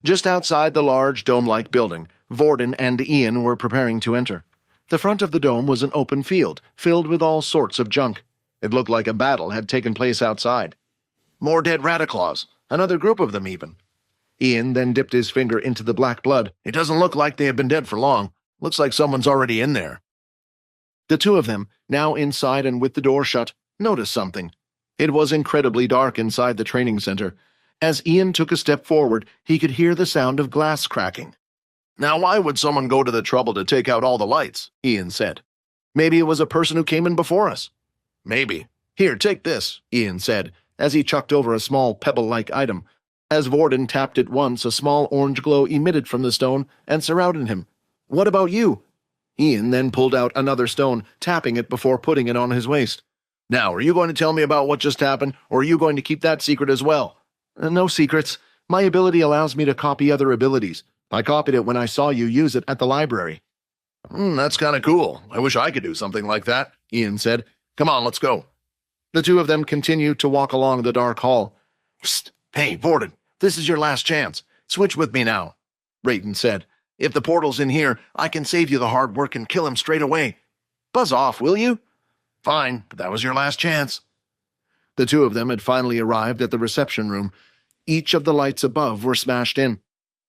Just outside the large dome-like building, Vorden and Ian were preparing to enter. The front of the dome was an open field, filled with all sorts of junk. It looked like a battle had taken place outside. More dead Radiclaws, another group of them even. Ian then dipped his finger into the black blood. It doesn't look like they have been dead for long. Looks like someone's already in there. The two of them, now inside and with the door shut, noticed something. It was incredibly dark inside the training center. As Ian took a step forward, he could hear the sound of glass cracking. Now why would someone go to the trouble to take out all the lights? Ian said. Maybe it was a person who came in before us. Maybe. Here, take this, Ian said, as he chucked over a small pebble-like item. As Vorden tapped it once, a small orange glow emitted from the stone and surrounded him. What about you? Ian then pulled out another stone, tapping it before putting it on his waist. Now, are you going to tell me about what just happened, or are you going to keep that secret as well? No secrets. My ability allows me to copy other abilities. I copied it when I saw you use it at the library. That's kind of cool. I wish I could do something like that, Ian said. Come on, let's go. The two of them continued to walk along the dark hall. Psst. Hey, Vorden, this is your last chance. Switch with me now, Rayton said. If the portal's in here, I can save you the hard work and kill him straight away. Buzz off, will you? Fine, but that was your last chance. The two of them had finally arrived at the reception room. Each of the lights above were smashed in.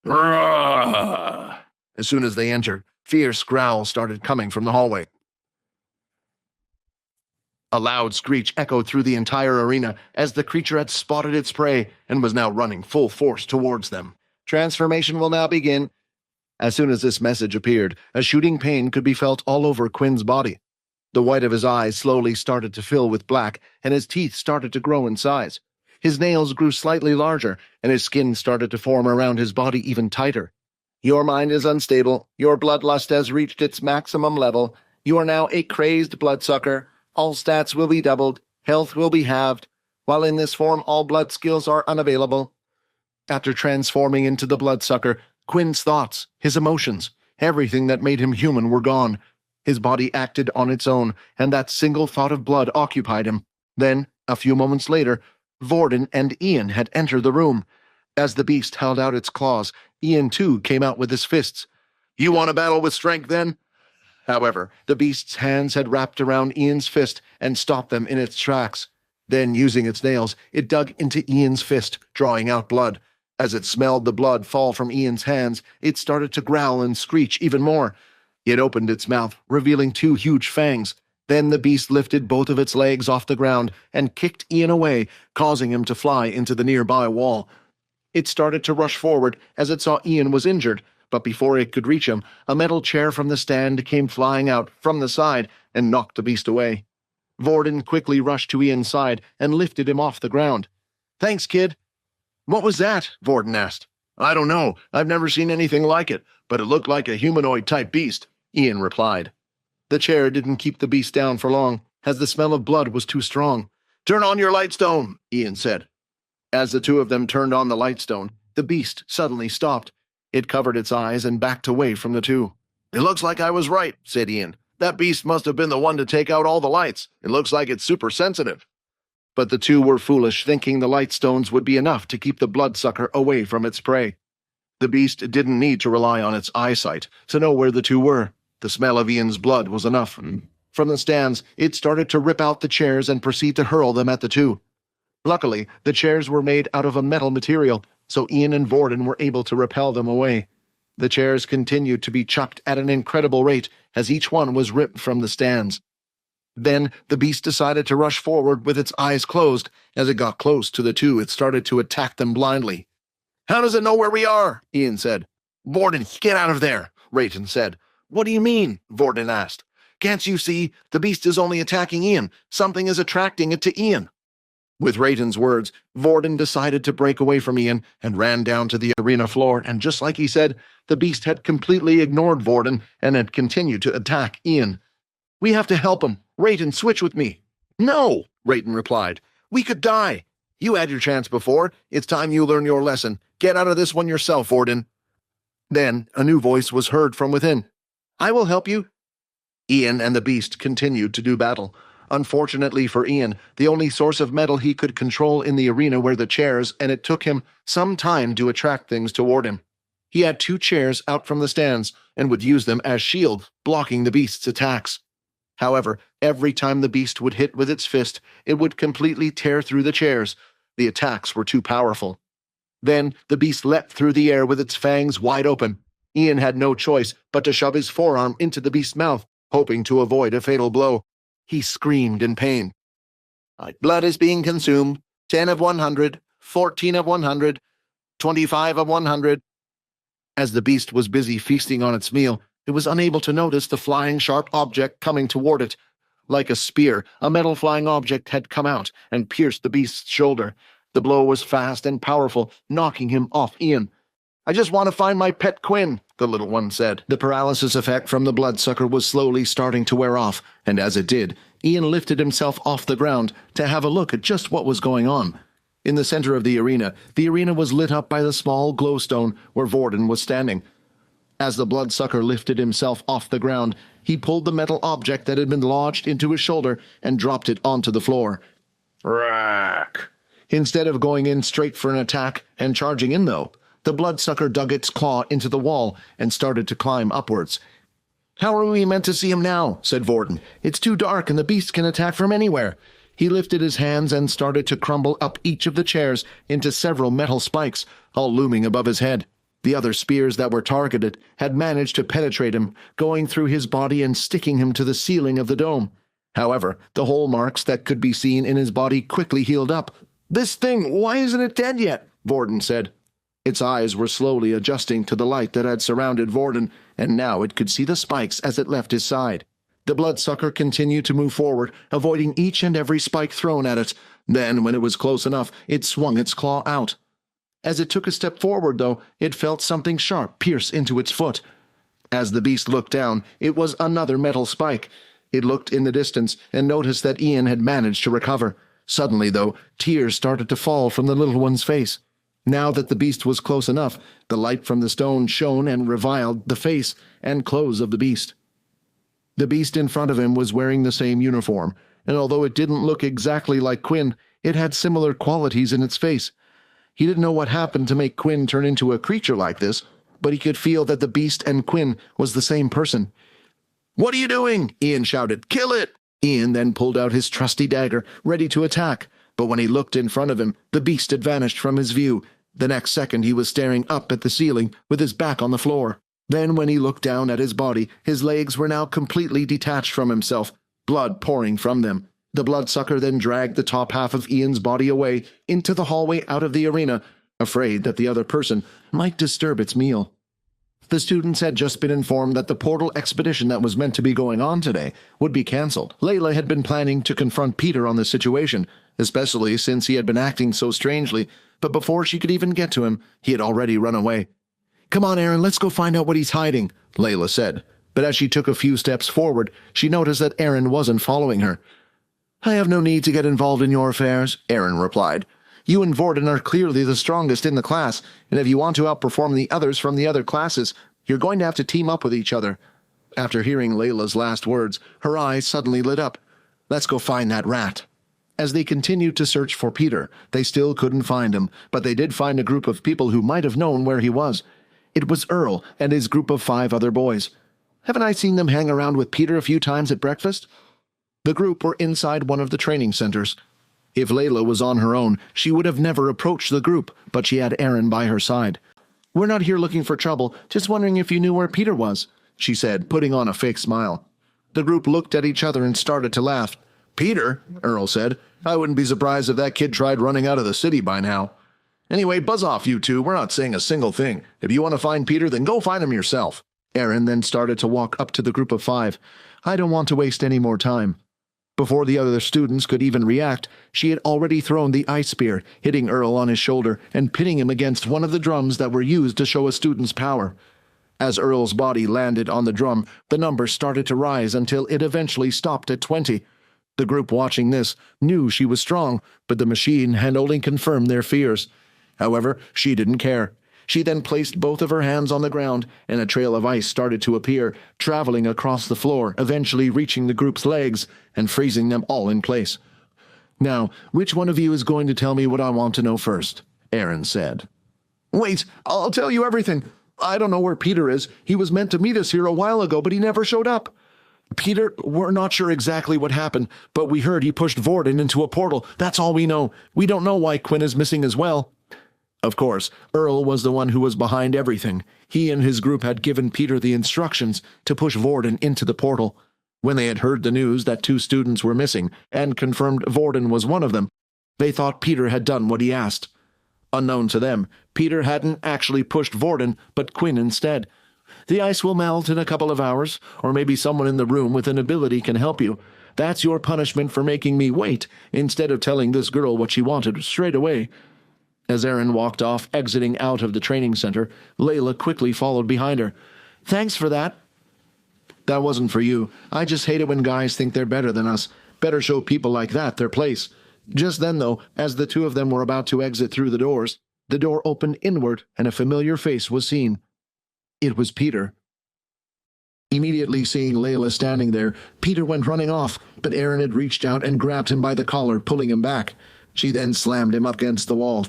As soon as they entered, fierce growls started coming from the hallway. A loud screech echoed through the entire arena as the creature had spotted its prey and was now running full force towards them. Transformation will now begin. As soon as this message appeared, a shooting pain could be felt all over Quinn's body. The white of his eyes slowly started to fill with black, and his teeth started to grow in size. His nails grew slightly larger, and his skin started to form around his body even tighter. Your mind is unstable. Your bloodlust has reached its maximum level. You are now a crazed bloodsucker. All stats will be doubled. Health will be halved. While in this form, all blood skills are unavailable. After transforming into the bloodsucker, Quinn's thoughts, his emotions, everything that made him human were gone. His body acted on its own, and that single thought of blood occupied him. Then, a few moments later, Vorden and Ian had entered the room. As the beast held out its claws, Ian too came out with his fists. You want to battle with strength, then? However, the beast's hands had wrapped around Ian's fist and stopped them in its tracks. Then, using its nails, it dug into Ian's fist, drawing out blood. As it smelled the blood fall from Ian's hands, it started to growl and screech even more. It opened its mouth, revealing two huge fangs. Then the beast lifted both of its legs off the ground and kicked Ian away, causing him to fly into the nearby wall. It started to rush forward as it saw Ian was injured, but before it could reach him, a metal chair from the stand came flying out from the side and knocked the beast away. Vorden quickly rushed to Ian's side and lifted him off the ground. Thanks, kid. What was that? Vorden asked. I don't know. I've never seen anything like it, but it looked like a humanoid-type beast, Ian replied. The chair didn't keep the beast down for long, as the smell of blood was too strong. Turn on your lightstone, Ian said. As the two of them turned on the lightstone, the beast suddenly stopped. It covered its eyes and backed away from the two. It looks like I was right, said Ian. That beast must have been the one to take out all the lights. It looks like it's super sensitive. But the two were foolish, thinking the lightstones would be enough to keep the bloodsucker away from its prey. The beast didn't need to rely on its eyesight to know where the two were. The smell of Ian's blood was enough. From the stands, it started to rip out the chairs and proceed to hurl them at the two. Luckily, the chairs were made out of a metal material, so Ian and Vorden were able to repel them away. The chairs continued to be chucked at an incredible rate as each one was ripped from the stands. Then the beast decided to rush forward with its eyes closed. As it got close to the two, it started to attack them blindly. How does it know where we are? Ian said. Vorden, get out of there, Rayton said. What do you mean? Vorden asked. Can't you see? The beast is only attacking Ian. Something is attracting it to Ian. With Rayton's words, Vorden decided to break away from Ian and ran down to the arena floor, and just like he said, the beast had completely ignored Vorden and had continued to attack Ian. We have to help him. Rayton, switch with me. No, Rayton replied. We could die. You had your chance before. It's time you learn your lesson. Get out of this one yourself, Vorden. Then a new voice was heard from within. I will help you. Ian and the beast continued to do battle. Unfortunately for Ian, the only source of metal he could control in the arena were the chairs, and it took him some time to attract things toward him. He had 2 chairs out from the stands and would use them as shields, blocking the beast's attacks. However, every time the beast would hit with its fist, it would completely tear through the chairs. The attacks were too powerful. Then the beast leapt through the air with its fangs wide open. Ian had no choice but to shove his forearm into the beast's mouth, hoping to avoid a fatal blow. He screamed in pain. "My blood is being consumed. 10 of 100, 14 of 100, 25 of 100. As the beast was busy feasting on its meal, it was unable to notice the flying sharp object coming toward it. Like a spear, a metal flying object had come out and pierced the beast's shoulder. The blow was fast and powerful, knocking him off Ian. "I just want to find my pet Quinn," the little one said. The paralysis effect from the bloodsucker was slowly starting to wear off, and as it did, Ian lifted himself off the ground to have a look at just what was going on. In the center of the arena was lit up by the small glowstone where Vorden was standing. As the bloodsucker lifted himself off the ground, he pulled the metal object that had been lodged into his shoulder and dropped it onto the floor. Rack! Instead of going in straight for an attack and charging in, though, the bloodsucker dug its claw into the wall and started to climb upwards. "How are we meant to see him now?" said Vorden. "It's too dark and the beast can attack from anywhere." He lifted his hands and started to crumble up each of the chairs into several metal spikes, all looming above his head. The other spears that were targeted had managed to penetrate him, going through his body and sticking him to the ceiling of the dome. However, the hole marks that could be seen in his body quickly healed up. "This thing, why isn't it dead yet?" Vorden said. Its eyes were slowly adjusting to the light that had surrounded Vorden, and now it could see the spikes as it left his side. The bloodsucker continued to move forward, avoiding each and every spike thrown at it. Then, when it was close enough, it swung its claw out. As it took a step forward, though, it felt something sharp pierce into its foot. As the beast looked down, it was another metal spike. It looked in the distance and noticed that Ian had managed to recover. Suddenly, though, tears started to fall from the little one's face. Now that the beast was close enough, the light from the stone shone and revealed the face and clothes of the beast. The beast in front of him was wearing the same uniform, and although it didn't look exactly like Quinn, it had similar qualities in its face. He didn't know what happened to make Quinn turn into a creature like this, but he could feel that the beast and Quinn was the same person. "What are you doing?" Ian shouted. "Kill it!" Ian then pulled out his trusty dagger, ready to attack, but when he looked in front of him, the beast had vanished from his view. The next second he was staring up at the ceiling, with his back on the floor. Then when he looked down at his body, his legs were now completely detached from himself, blood pouring from them. The bloodsucker then dragged the top half of Ian's body away into the hallway out of the arena, afraid that the other person might disturb its meal. The students had just been informed that the portal expedition that was meant to be going on today would be cancelled. Layla had been planning to confront Peter on the situation, especially since he had been acting so strangely, but before she could even get to him, he had already run away. "Come on, Aaron, let's go find out what he's hiding," Layla said. But as she took a few steps forward, she noticed that Aaron wasn't following her. "I have no need to get involved in your affairs," Aaron replied. "You and Vorden are clearly the strongest in the class, and if you want to outperform the others from the other classes, you're going to have to team up with each other." After hearing Layla's last words, her eyes suddenly lit up. "Let's go find that rat." As they continued to search for Peter, they still couldn't find him, but they did find a group of people who might have known where he was. It was Earl and his group of 5 other boys. "Haven't I seen them hang around with Peter a few times at breakfast?" The group were inside one of the training centers. If Layla was on her own, she would have never approached the group, but she had Aaron by her side. "We're not here looking for trouble, just wondering if you knew where Peter was," she said, putting on a fake smile. The group looked at each other and started to laugh. "Peter?" Earl said. "I wouldn't be surprised if that kid tried running out of the city by now. Anyway, buzz off, you two. We're not saying a single thing. If you want to find Peter, then go find him yourself." Aaron then started to walk up to the group of 5. "I don't want to waste any more time." Before the other students could even react, she had already thrown the ice spear, hitting Earl on his shoulder and pinning him against one of the drums that were used to show a student's power. As Earl's body landed on the drum, the number started to rise until it eventually stopped at 20. The group watching this knew she was strong, but the machine had only confirmed their fears. However, she didn't care. She then placed both of her hands on the ground, and a trail of ice started to appear, traveling across the floor, eventually reaching the group's legs and freezing them all in place. "Now, which one of you is going to tell me what I want to know first?" Aaron said. "Wait, I'll tell you everything," I don't know where Peter is. He was meant to meet us here a while ago, but he never showed up. Peter, we're not sure exactly what happened, but we heard he pushed Vorden into a portal. That's all we know. We don't know why Quinn is missing as well." Of course, Earl was the one who was behind everything. He and his group had given Peter the instructions to push Vorden into the portal. When they had heard the news that 2 students were missing, and confirmed Vorden was one of them, they thought Peter had done what he asked. Unknown to them, Peter hadn't actually pushed Vorden, but Quinn instead. "The ice will melt in a couple of hours, or maybe someone in the room with an ability can help you. That's your punishment for making me wait, instead of telling this girl what she wanted straight away." As Aaron walked off, exiting out of the training center, Layla quickly followed behind her. "Thanks for that." "That wasn't for you. I just hate it when guys think they're better than us. Better show people like that their place." Just then, though, as the 2 of them were about to exit through the doors, the door opened inward and a familiar face was seen. It was Peter. Immediately seeing Layla standing there, Peter went running off, but Aaron had reached out and grabbed him by the collar, pulling him back. She then slammed him up against the wall.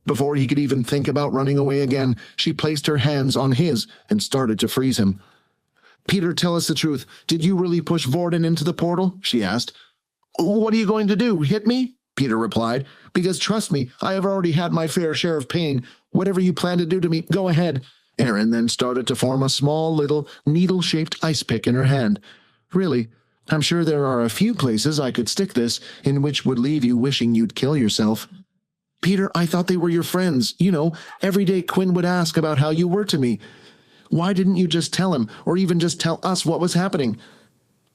Before he could even think about running away again, she placed her hands on his and started to freeze him. "Peter, tell us the truth. Did you really push Vorden into the portal?" she asked. "What are you going to do, hit me?" Peter replied. "Because trust me, I have already had my fair share of pain. Whatever you plan to do to me, go ahead." Aaron then started to form a small little needle-shaped ice pick in her hand. "Really, I'm sure there are a few places I could stick this in which would leave you wishing you'd kill yourself." "Peter, I thought they were your friends. You know, every day Quinn would ask about how you were to me. Why didn't you just tell him, or even just tell us what was happening?"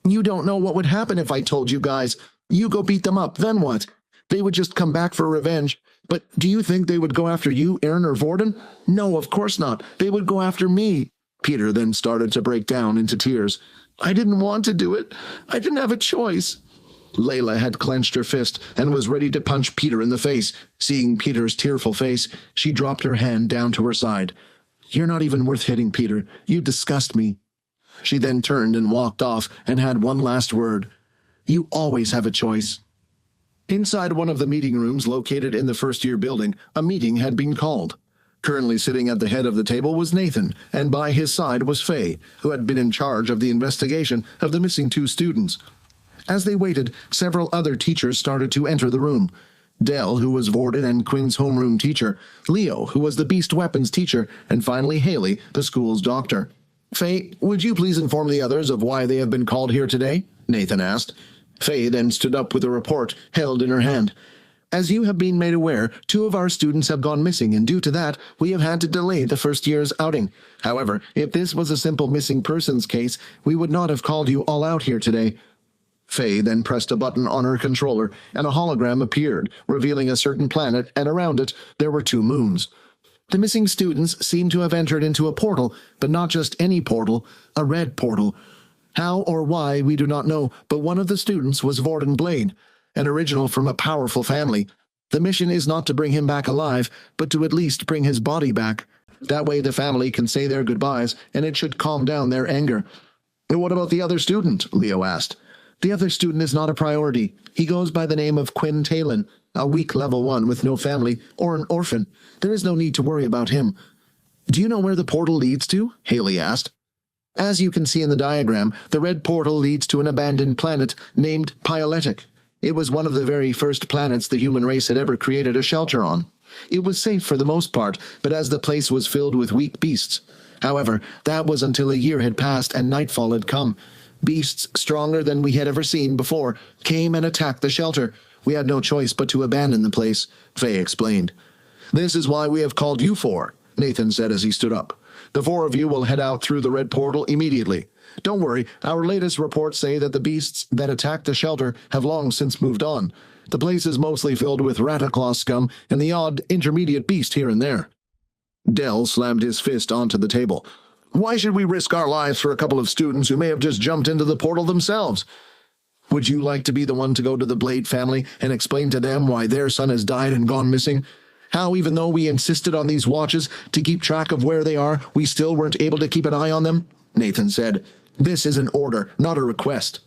"You don't know what would happen if I told you guys. You go beat them up, then what? They would just come back for revenge. But do you think they would go after you, Aaron or Vorden? No, of course not. They would go after me." Peter then started to break down into tears. "I didn't want to do it. I didn't have a choice." Layla had clenched her fist and was ready to punch Peter in the face. Seeing Peter's tearful face, she dropped her hand down to her side. "You're not even worth hitting, Peter. You disgust me." She then turned and walked off and had one last word. "You always have a choice." Inside one of the meeting rooms located in the first-year building, a meeting had been called. Currently sitting at the head of the table was Nathan, and by his side was Faye, who had been in charge of the investigation of the missing 2 students. As they waited, several other teachers started to enter the room. Dell, who was Vorden and Quinn's homeroom teacher, Leo, who was the beast weapons teacher, and finally Haley, the school's doctor. "Faye, would you please inform the others of why they have been called here today?" Nathan asked. Faye then stood up with a report held in her hand. "As you have been made aware, 2 of our students have gone missing, and due to that, we have had to delay the first year's outing. However, if this was a simple missing persons case, we would not have called you all out here today." Faye then pressed a button on her controller, and a hologram appeared, revealing a certain planet, and around it there were 2 moons. "The missing students seem to have entered into a portal, but not just any portal, a red portal. How or why we do not know, but one of the students was Vorden Blade, an original from a powerful family. The mission is not to bring him back alive, but to at least bring his body back. That way the family can say their goodbyes, and it should calm down their anger." "What about the other student?" Leo asked. "The other student is not a priority. He goes by the name of Quinn Talon, a weak level 1 with no family, or an orphan. There is no need to worry about him." "Do you know where the portal leads to?" Haley asked. "As you can see in the diagram, the red portal leads to an abandoned planet named Pyoletic. It was one of the very first planets the human race had ever created a shelter on. It was safe for the most part, but as the place was filled with weak beasts. However, that was until a year had passed and nightfall had come. Beasts stronger than we had ever seen before came and attacked the shelter. We had no choice but to abandon the place," Faye explained. "This is why we have called you 4, Nathan said as he stood up. "The 4 of you will head out through the red portal immediately. Don't worry, our latest reports say that the beasts that attacked the shelter have long since moved on. The place is mostly filled with Rataclaw scum and the odd intermediate beast here and there." Dell slammed his fist onto the table. "Why should we risk our lives for a couple of students who may have just jumped into the portal themselves? Would you like to be the one to go to the Blade family and explain to them why their son has died and gone missing? How, even though we insisted on these watches to keep track of where they are, we still weren't able to keep an eye on them?" Nathan said. "This is an order, not a request."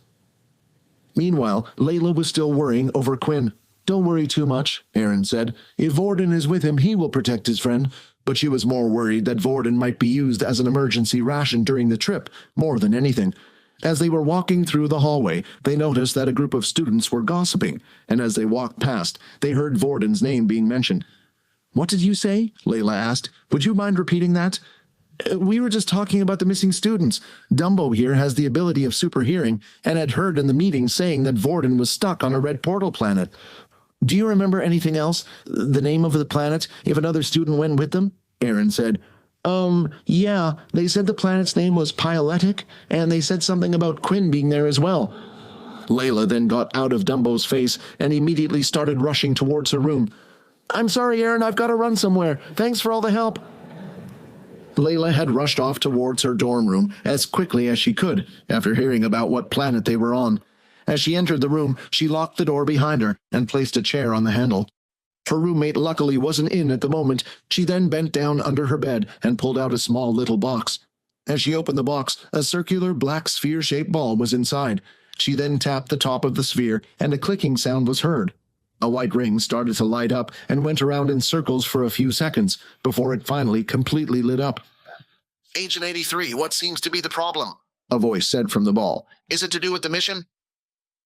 Meanwhile, Layla was still worrying over Quinn. "Don't worry too much," Aaron said. "If Vorden is with him, he will protect his friend. but she was more worried that Vorden might be used as an emergency ration during the trip, more than anything. As they were walking through the hallway, they noticed that a group of students were gossiping, and as they walked past, they heard Vorden's name being mentioned. "What did you say?" Layla asked. "Would you mind repeating that?" "We were just talking about the missing students. Dumbo here has the ability of superhearing, and had heard in the meeting saying that Vorden was stuck on a red portal planet. Do you remember anything else? The name of the planet, if another student went with them?" Aaron said. Yeah, they said the planet's name was Pyoletic, and they said something about Quinn being there as well." Layla then got out of Dumbo's face and immediately started rushing towards her room. "I'm sorry, Aaron, I've got to run somewhere. Thanks for all the help." Layla had rushed off towards her dorm room as quickly as she could after hearing about what planet they were on. As she entered the room, she locked the door behind her and placed a chair on the handle. Her roommate luckily wasn't in at the moment. She then bent down under her bed and pulled out a small little box. As she opened the box, a circular black sphere-shaped ball was inside. She then tapped the top of the sphere, and a clicking sound was heard. A white ring started to light up and went around in circles for a few seconds before it finally completely lit up. "Agent 83, what seems to be the problem?" a voice said from the ball. "Is it to do with the mission?"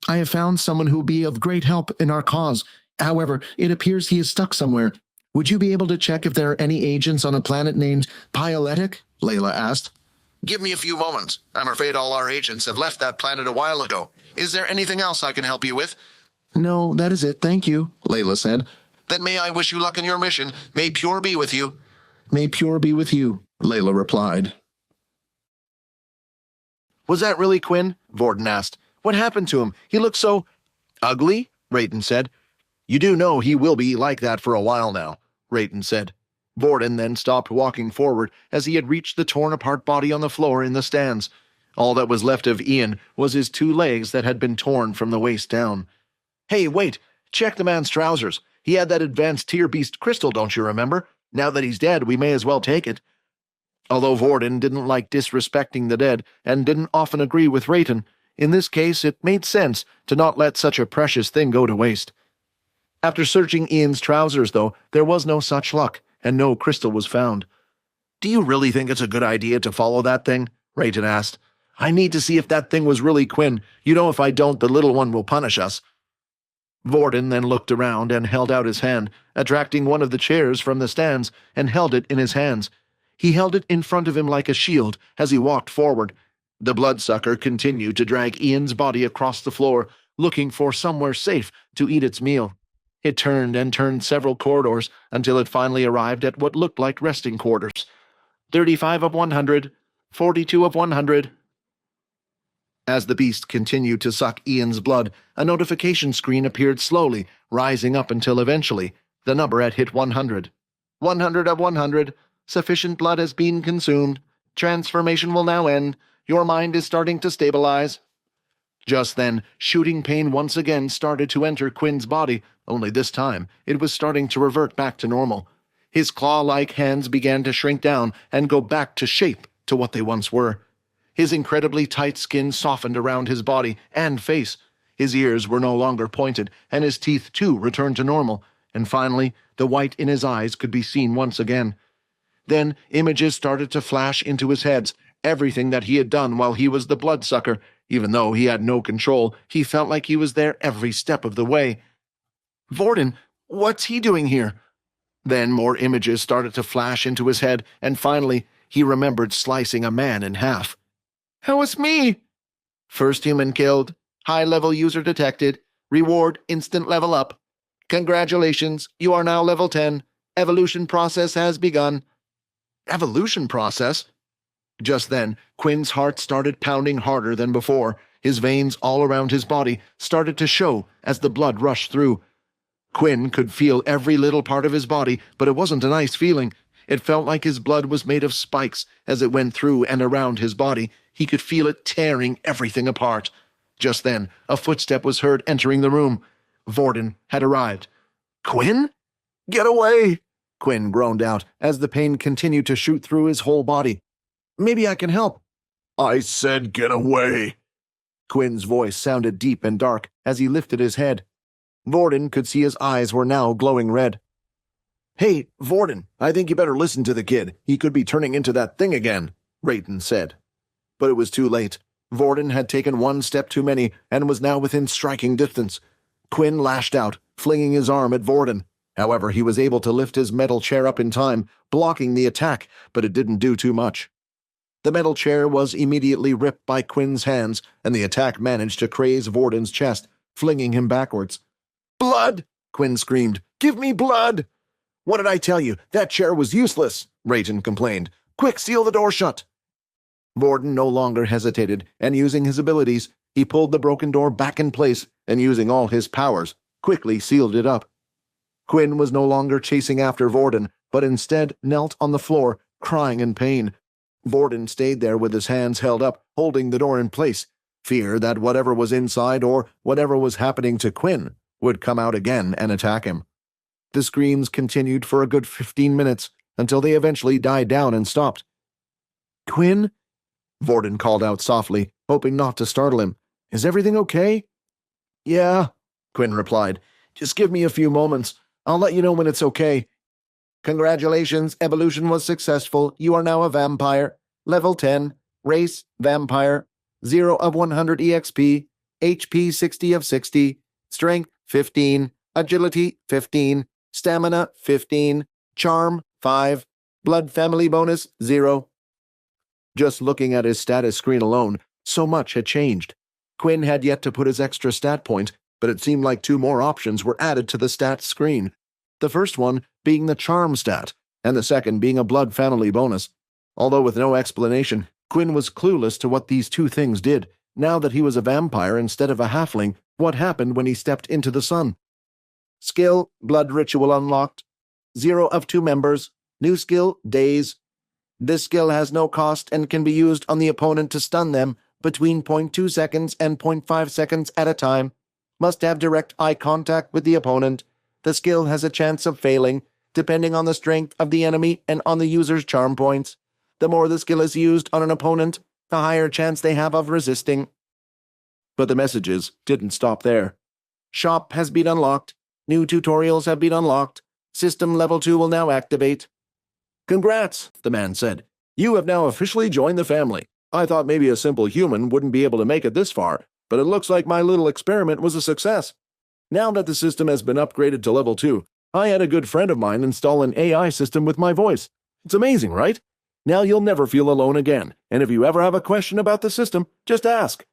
"I have found someone who will be of great help in our cause. However, it appears he is stuck somewhere. Would you be able to check if there are any agents on a planet named Pyoletic?" Layla asked. "Give me a few moments. I'm afraid all our agents have left that planet a while ago. Is there anything else I can help you with?" "No, that is it, thank you," Layla said. "Then may I wish you luck in your mission. May Pure be with you." "May Pure be with you," Layla replied. "Was that really Quinn?" Vorden asked. "What happened to him? He looked so ugly," Rayton said. "You do know he will be like that for a while now," Rayton said. Vorden then stopped walking forward as he had reached the torn-apart body on the floor in the stands. All that was left of Ian was his 2 legs that had been torn from the waist down. "Hey, wait! Check the man's trousers. He had that advanced tier beast crystal, don't you remember? Now that he's dead, we may as well take it." Although Vorden didn't like disrespecting the dead and didn't often agree with Rayton, in this case it made sense to not let such a precious thing go to waste. After searching Ian's trousers, though, there was no such luck, and no crystal was found. "Do you really think it's a good idea to follow that thing?" Rayton asked. "I need to see if that thing was really Quinn. You know, if I don't, the little one will punish us." Vorden then looked around and held out his hand, attracting one of the chairs from the stands, and held it in his hands. He held it in front of him like a shield as he walked forward. The bloodsucker continued to drag Ian's body across the floor, looking for somewhere safe to eat its meal. It turned and turned several corridors until it finally arrived at what looked like resting quarters. 35 of 100, 42 of 100. As the beast continued to suck Ian's blood, a notification screen appeared slowly, rising up until eventually the number had hit 100. 100 of 100. Sufficient blood has been consumed. Transformation will now end. Your mind is starting to stabilize. Just then, shooting pain once again started to enter Quinn's body, only this time it was starting to revert back to normal. His claw-like hands began to shrink down and go back to shape to what they once were. His incredibly tight skin softened around his body and face. His ears were no longer pointed, and his teeth too returned to normal, and finally the white in his eyes could be seen once again. Then images started to flash into his head, everything that he had done while he was the bloodsucker. Even though he had no control, he felt like he was there every step of the way. "Vorden, what's he doing here?" Then more images started to flash into his head, and finally he remembered slicing a man in half. "It was me!" "First human killed. High-level user detected. Reward instant level up. Congratulations, you are now level 10. Evolution process has begun." Evolution process? Just then, Quinn's heart started pounding harder than before. His veins all around his body started to show as the blood rushed through. Quinn could feel every little part of his body, but it wasn't a nice feeling. It felt like his blood was made of spikes as it went through and around his body. He could feel it tearing everything apart. Just then, a footstep was heard entering the room. Vorden had arrived. "Quinn? Get away!" Quinn groaned out as the pain continued to shoot through his whole body. "Maybe I can help." "I said get away." Quinn's voice sounded deep and dark as he lifted his head. Vorden could see his eyes were now glowing red. "Hey, Vorden, I think you better listen to the kid. He could be turning into that thing again," Rayton said. But it was too late. Vorden had taken one step too many and was now within striking distance. Quinn lashed out, flinging his arm at Vorden. However, he was able to lift his metal chair up in time, blocking the attack, but it didn't do too much. The metal chair was immediately ripped by Quinn's hands, and the attack managed to craze Vorden's chest, flinging him backwards. "Blood!" Quinn screamed. "Give me blood!" "What did I tell you? That chair was useless," Rayton complained. "Quick, seal the door shut." Vorden no longer hesitated, and using his abilities, he pulled the broken door back in place and, using all his powers, quickly sealed it up. Quinn was no longer chasing after Vorden, but instead knelt on the floor, crying in pain. Vorden stayed there with his hands held up, holding the door in place, fear that whatever was inside or whatever was happening to Quinn would come out again and attack him. The screams continued for a good 15 minutes, until they eventually died down and stopped. "Quinn?" Vorden called out softly, hoping not to startle him. "Is everything okay?" "Yeah," Quinn replied. "Just give me a few moments. I'll let you know when it's okay." "Congratulations, evolution was successful. You are now a vampire. Level 10. Race, vampire. 0 of 100 EXP. HP 60 of 60. Strength, 15. Agility, 15. Stamina, 15. Charm, 5. Blood family bonus, 0. Just looking at his status screen alone, so much had changed. Quinn had yet to put his extra stat point, but it seemed like 2 more options were added to the stats screen. The first one being the charm stat, and the second being a blood family bonus. Although with no explanation, Quinn was clueless to what these 2 things did. Now that he was a vampire instead of a halfling, what happened when he stepped into the sun? Skill, blood ritual unlocked. 0 of 2 members. New skill, daze. This skill has no cost and can be used on the opponent to stun them between 0.2 seconds and 0.5 seconds at a time. Must have direct eye contact with the opponent. The skill has a chance of failing, depending on the strength of the enemy and on the user's charm points. The more the skill is used on an opponent, the higher chance they have of resisting. But the messages didn't stop there. Shop has been unlocked. New tutorials have been unlocked. System level 2 will now activate. "Congrats," the man said. "You have now officially joined the family. I thought maybe a simple human wouldn't be able to make it this far, but it looks like my little experiment was a success. Now that the system has been upgraded to level 2, I had a good friend of mine install an AI system with my voice. It's amazing, right? Now you'll never feel alone again, and if you ever have a question about the system, just ask."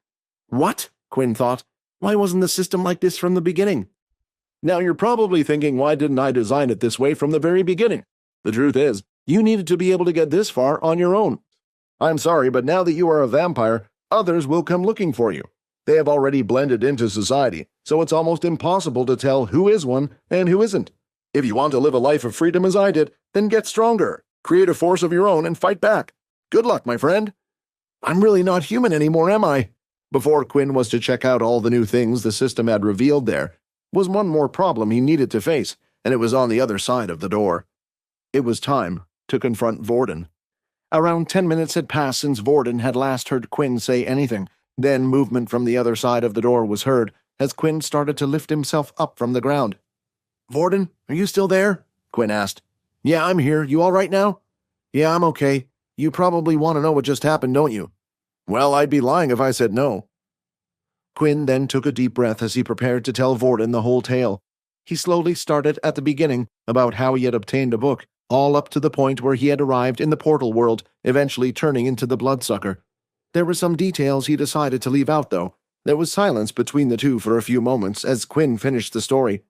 "What?" Quinn thought. "Why wasn't the system like this from the beginning?" Now you're probably thinking, why didn't I design it this way from the very beginning? The truth is, you needed to be able to get this far on your own. I'm sorry, but now that you are a vampire, others will come looking for you. They have already blended into society, so it's almost impossible to tell who is one and who isn't. If you want to live a life of freedom as I did, then get stronger, create a force of your own, and fight back. Good luck, my friend. I'm really not human anymore, am I? Before Quinn was to check out all the new things the system had revealed, there was one more problem he needed to face, and it was on the other side of the door. It was time to confront Vorden. Around 10 minutes had passed since Vorden had last heard Quinn say anything. Then movement from the other side of the door was heard, as Quinn started to lift himself up from the ground. "Vorden, are you still there?" Quinn asked. "Yeah, I'm here. You all right now?" "Yeah, I'm okay. You probably want to know what just happened, don't you?" "Well, I'd be lying if I said no." Quinn then took a deep breath as he prepared to tell Vorden the whole tale. He slowly started at the beginning, about how he had obtained a book, all up to the point where he had arrived in the portal world, eventually turning into the bloodsucker. There were some details he decided to leave out, though. There was silence between the two for a few moments as Quinn finished the story.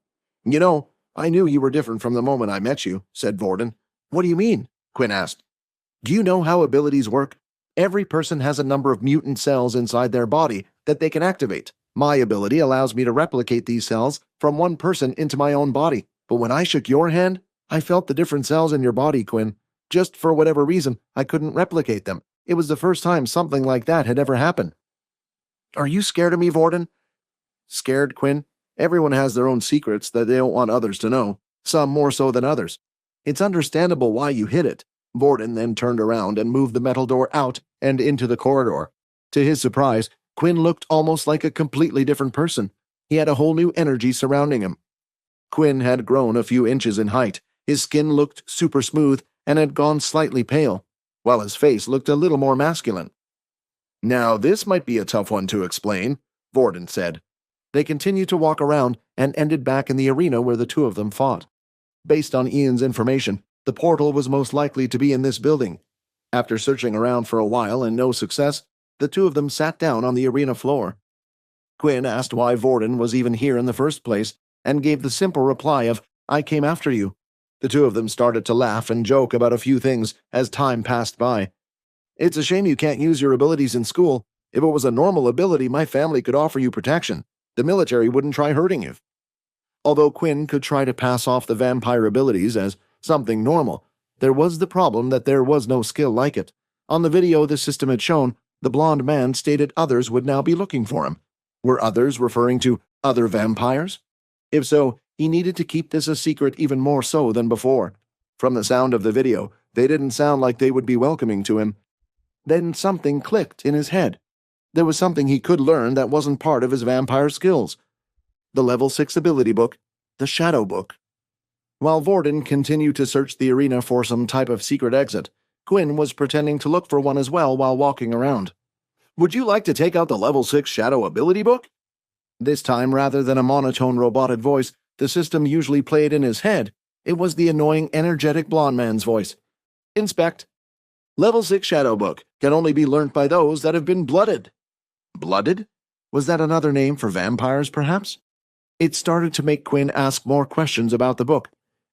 "You know, I knew you were different from the moment I met you," said Vorden. "What do you mean?" Quinn asked. "Do you know how abilities work? Every person has a number of mutant cells inside their body that they can activate. My ability allows me to replicate these cells from one person into my own body. But when I shook your hand, I felt the different cells in your body, Quinn. Just for whatever reason, I couldn't replicate them. It was the first time something like that had ever happened." "Are you scared of me, Vorden?" "Scared, Quinn? Everyone has their own secrets that they don't want others to know, some more so than others. It's understandable why you hid it." Vorden then turned around and moved the metal door out and into the corridor. To his surprise, Quinn looked almost like a completely different person. He had a whole new energy surrounding him. Quinn had grown a few inches in height, His skin looked super smooth and had gone slightly pale, while his face looked a little more masculine. "Now this might be a tough one to explain," Vorden said. They continued to walk around and ended back in the arena where the two of them fought. Based on Ian's information, the portal was most likely to be in this building. After searching around for a while and no success, the two of them sat down on the arena floor. Quinn asked why Vorden was even here in the first place, and gave the simple reply of, "I came after you." The two of them started to laugh and joke about a few things as time passed by. "It's a shame you can't use your abilities in school. If it was a normal ability, my family could offer you protection. The military wouldn't try hurting you." Although Quinn could try to pass off the vampire abilities as something normal, there was the problem that there was no skill like it. On the video the system had shown, the blonde man stated others would now be looking for him. Were others referring to other vampires? If so, he needed to keep this a secret even more so than before. From the sound of the video, they didn't sound like they would be welcoming to him. Then something clicked in his head. There was something he could learn that wasn't part of his vampire skills. The level 6 ability book, the Shadow Book. While Vorden continued to search the arena for some type of secret exit, Quinn was pretending to look for one as well while walking around. "Would you like to take out the level 6 Shadow ability book?" This time, rather than a monotone robotic voice the system usually played in his head, it was the annoying, energetic blonde man's voice. "Inspect. Level 6 Shadow Book can only be learnt by those that have been blooded." Blooded? Was that another name for vampires, perhaps? It started to make Quinn ask more questions about the book.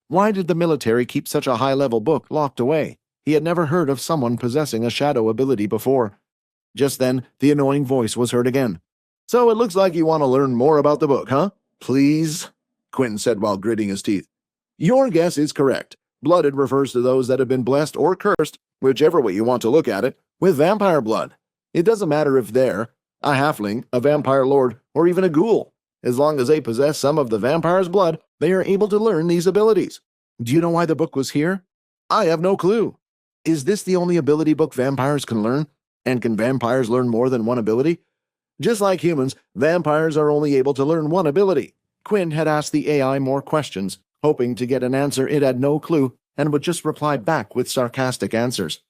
Why did the military keep such a high-level book locked away? He had never heard of someone possessing a shadow ability before. Just then, the annoying voice was heard again. "So it looks like you want to learn more about the book, huh? Please?" Quinn said while gritting his teeth. "Your guess is correct. Blooded refers to those that have been blessed or cursed, whichever way you want to look at it, with vampire blood. It doesn't matter if they're a halfling, a vampire lord, or even a ghoul. As long as they possess some of the vampire's blood, they are able to learn these abilities. Do you know why the book was here?" "I have no clue." "Is this the only ability book vampires can learn? And can vampires learn more than one ability?" "Just like humans, vampires are only able to learn one ability." Quinn had asked the AI more questions, hoping to get an answer it had no clue, and would just reply back with sarcastic answers.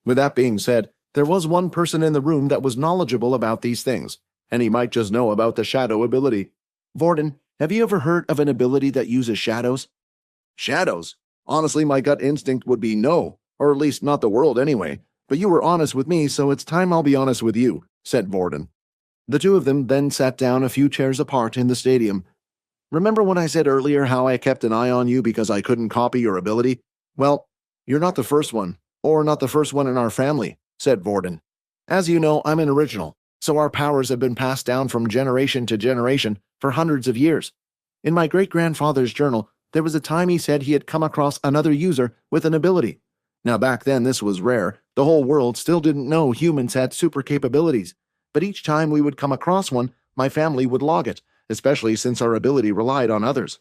With that being said, there was one person in the room that was knowledgeable about these things, and he might just know about the shadow ability. "Vorden, have you ever heard of an ability that uses shadows?" "Shadows? Honestly, my gut instinct would be no, or at least not the world anyway. But you were honest with me, so it's time I'll be honest with you," said Vorden. The two of them then sat down a few chairs apart in the stadium. "Remember when I said earlier how I kept an eye on you because I couldn't copy your ability? Well, you're not the first one, or not the first one in our family," said Vorden. "As you know, I'm an original, so our powers have been passed down from generation to generation for hundreds of years. In my great-grandfather's journal, there was a time he said he had come across another user with an ability. Now back then this was rare. The whole world still didn't know humans had super capabilities. But each time we would come across one, my family would log it, especially since our ability relied on others."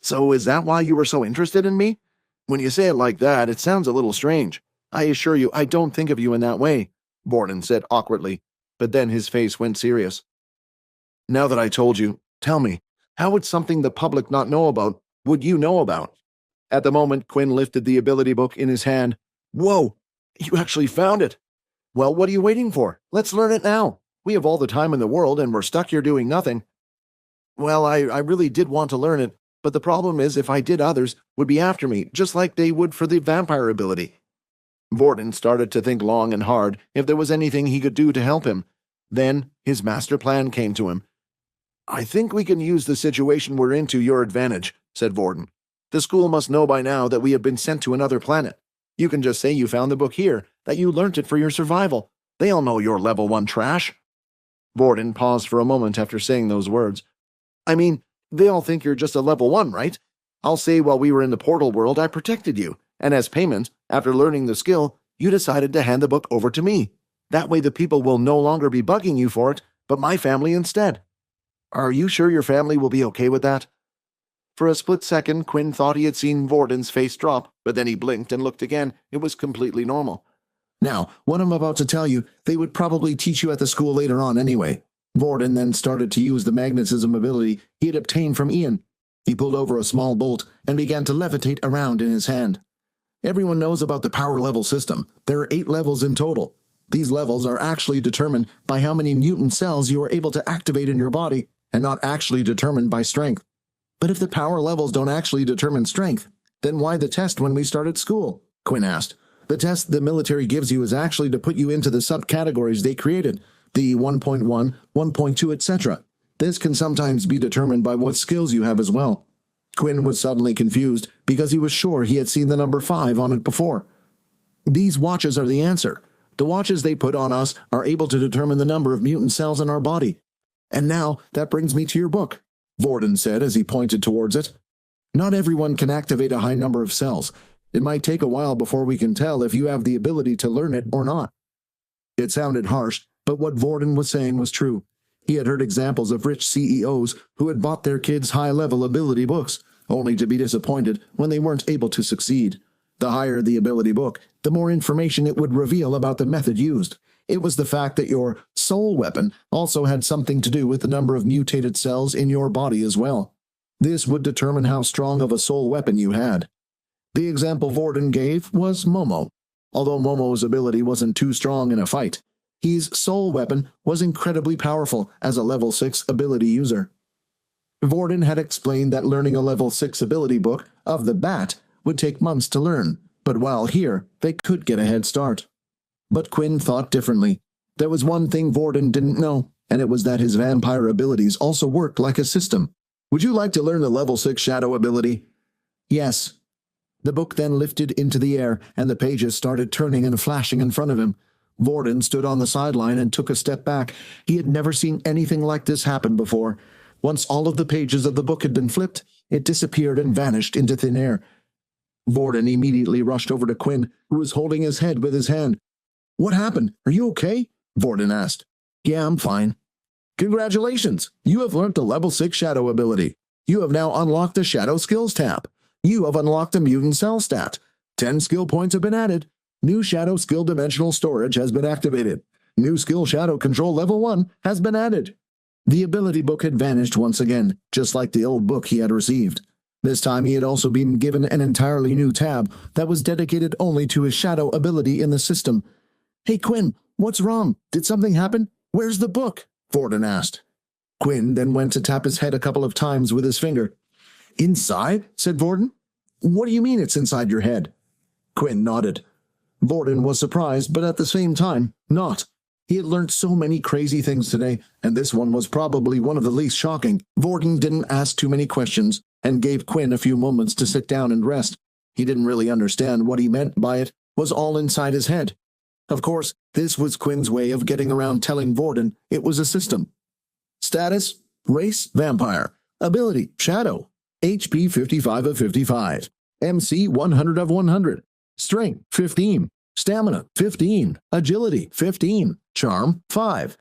"So is that why you were so interested in me? When you say it like that, it sounds a little strange. I assure you I don't think of you in that way," Vorden said awkwardly, but then his face went serious. "Now that I told you, tell me, how would something the public not know about would you know about?" At the moment, Quinn lifted the ability book in his hand. "Whoa, you actually found it! Well, what are you waiting for? Let's learn it now. We have all the time in the world and we're stuck here doing nothing." "Well, I really did want to learn it, but the problem is if I did, others would be after me, just like they would for the vampire ability." Vorden started to think long and hard if there was anything he could do to help him. Then his master plan came to him. "I think we can use the situation we're in to your advantage," said Vorden. "The school must know by now that we have been sent to another planet. You can just say you found the book here, that you learnt it for your survival. They'll know you're level 1 trash." Vorden paused for a moment after saying those words. "I mean, they all think you're just a level 1, right? I'll say while we were in the portal world I protected you, and as payment, after learning the skill, you decided to hand the book over to me. That way the people will no longer be bugging you for it, but my family instead. Are you sure your family will be okay with that?" For a split second, Quinn thought he had seen Vorden's face drop, but then he blinked and looked again. It was completely normal. "Now, what I'm about to tell you, they would probably teach you at the school later on anyway." Vorden then started to use the magnetism ability he had obtained from Ian. He pulled over a small bolt and began to levitate around in his hand. Everyone knows about the power level system. There are 8 levels in total. These levels are actually determined by how many mutant cells you are able to activate in your body, and not actually determined by strength. But if the power levels don't actually determine strength, then why the test when we started school? Quinn asked. The test the military gives you is actually to put you into the subcategories they created, the 1.1, 1.2, etc. This can sometimes be determined by what skills you have as well. Quinn was suddenly confused because he was sure he had seen the number 5 on it before. These watches are the answer. The watches they put on us are able to determine the number of mutant cells in our body. And now that brings me to your book, Vorden said as he pointed towards it. Not everyone can activate a high number of cells. It might take a while before we can tell if you have the ability to learn it or not. It sounded harsh, but what Vorden was saying was true. He had heard examples of rich CEOs who had bought their kids' high-level ability books, only to be disappointed when they weren't able to succeed. The higher the ability book, the more information it would reveal about the method used. It was the fact that your soul weapon also had something to do with the number of mutated cells in your body as well. This would determine how strong of a soul weapon you had. The example Vorden gave was Momo. Although Momo's ability wasn't too strong in a fight, his soul weapon was incredibly powerful as a level 6 ability user. Vorden had explained that learning a level 6 ability book of the Bat would take months to learn, but while here, they could get a head start. But Quinn thought differently. There was one thing Vorden didn't know, and it was that his vampire abilities also worked like a system. Would you like to learn the level 6 shadow ability? Yes. The book then lifted into the air, and the pages started turning and flashing in front of him. Vorden stood on the sideline and took a step back. He had never seen anything like this happen before. Once all of the pages of the book had been flipped, it disappeared and vanished into thin air. Vorden immediately rushed over to Quinn, who was holding his head with his hand. What happened? Are you okay? Vorden asked. Yeah, I'm fine. Congratulations! You have learned the level 6 shadow ability. You have now unlocked the Shadow Skills tab. You have unlocked the Mutant Cell stat. 10 skill points have been added. New Shadow Skill Dimensional Storage has been activated. New Skill Shadow Control Level 1 has been added. The ability book had vanished once again, just like the old book he had received. This time he had also been given an entirely new tab that was dedicated only to his shadow ability in the system. Hey Quinn, what's wrong? Did something happen? Where's the book? Vorden asked. Quinn then went to tap his head a couple of times with his finger. Inside? Said Vorden. What do you mean it's inside your head? Quinn nodded. Vorden was surprised, but at the same time, not. He had learned so many crazy things today, and this one was probably one of the least shocking. Vorden didn't ask too many questions, and gave Quinn a few moments to sit down and rest. He didn't really understand what he meant by it was all inside his head. Of course, this was Quinn's way of getting around telling Vorden it was a system. Status, race, vampire. Ability, shadow. HP 55 of 55. MC 100 of 100. Strength, 15. Stamina, 15. Agility, 15. Charm, 5.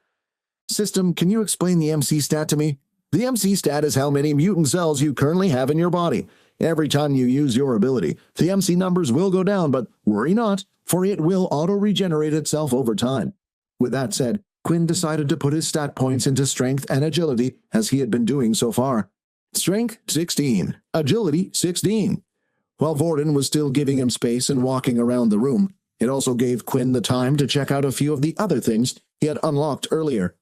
System, can you explain the MC stat to me? The MC stat is how many mutant cells you currently have in your body. Every time you use your ability, the MC numbers will go down, but worry not, for it will auto-regenerate itself over time. With that said, Quinn decided to put his stat points into strength and agility as he had been doing so far. Strength, 16. Agility, 16. While Vorden was still giving him space and walking around the room, it also gave Quinn the time to check out a few of the other things he had unlocked earlier.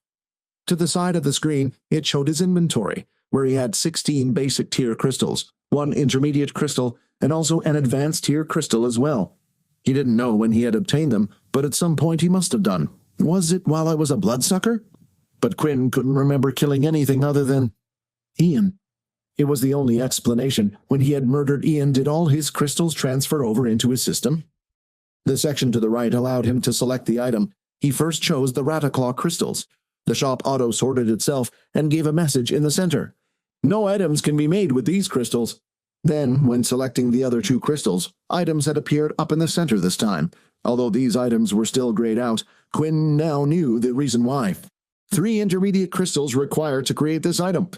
To the side of the screen, it showed his inventory, where he had 16 basic tier crystals, 1 intermediate crystal, and also an advanced tier crystal as well. He didn't know when he had obtained them, but at some point he must have done. Was it while I was a bloodsucker? But Quinn couldn't remember killing anything other than Ian. It was the only explanation. When he had murdered Ian, did all his crystals transfer over into his system? The section to the right allowed him to select the item. He first chose the Rataclaw crystals. The shop auto-sorted itself and gave a message in the center. No items can be made with these crystals. Then, when selecting the other 2 crystals, items had appeared up in the center this time. Although these items were still grayed out, Quinn now knew the reason why. 3 intermediate crystals required to create this item.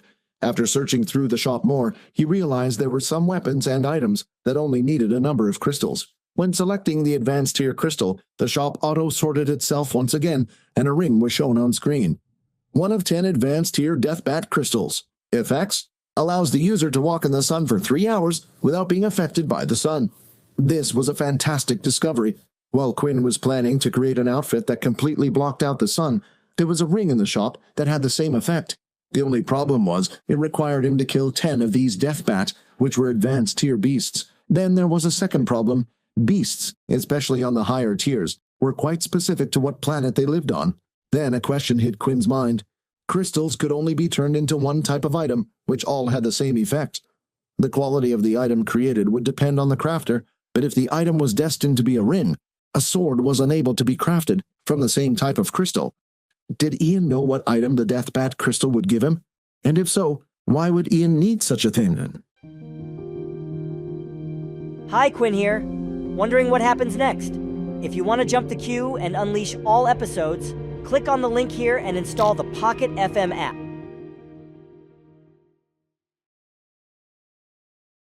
After searching through the shop more, he realized there were some weapons and items that only needed a number of crystals. When selecting the advanced tier crystal, the shop auto-sorted itself once again, and a ring was shown on screen. 1 of 10 advanced tier Deathbat crystals. Effects: allows the user to walk in the sun for 3 hours without being affected by the sun. This was a fantastic discovery. While Quinn was planning to create an outfit that completely blocked out the sun, there was a ring in the shop that had the same effect. The only problem was it required him to kill 10 of these death bats, which were advanced tier beasts. Then there was a second problem. Beasts, especially on the higher tiers, were quite specific to what planet they lived on. Then a question hit Quinn's mind. Crystals could only be turned into one type of item, which all had the same effect. The quality of the item created would depend on the crafter, but if the item was destined to be a ring, a sword was unable to be crafted from the same type of crystal. Did Ian know what item the Death Bat crystal would give him? And if so, why would Ian need such a thing? Hi, Quinn here. Wondering what happens next? If you want to jump the queue and unleash all episodes, click on the link here and install the Pocket FM app.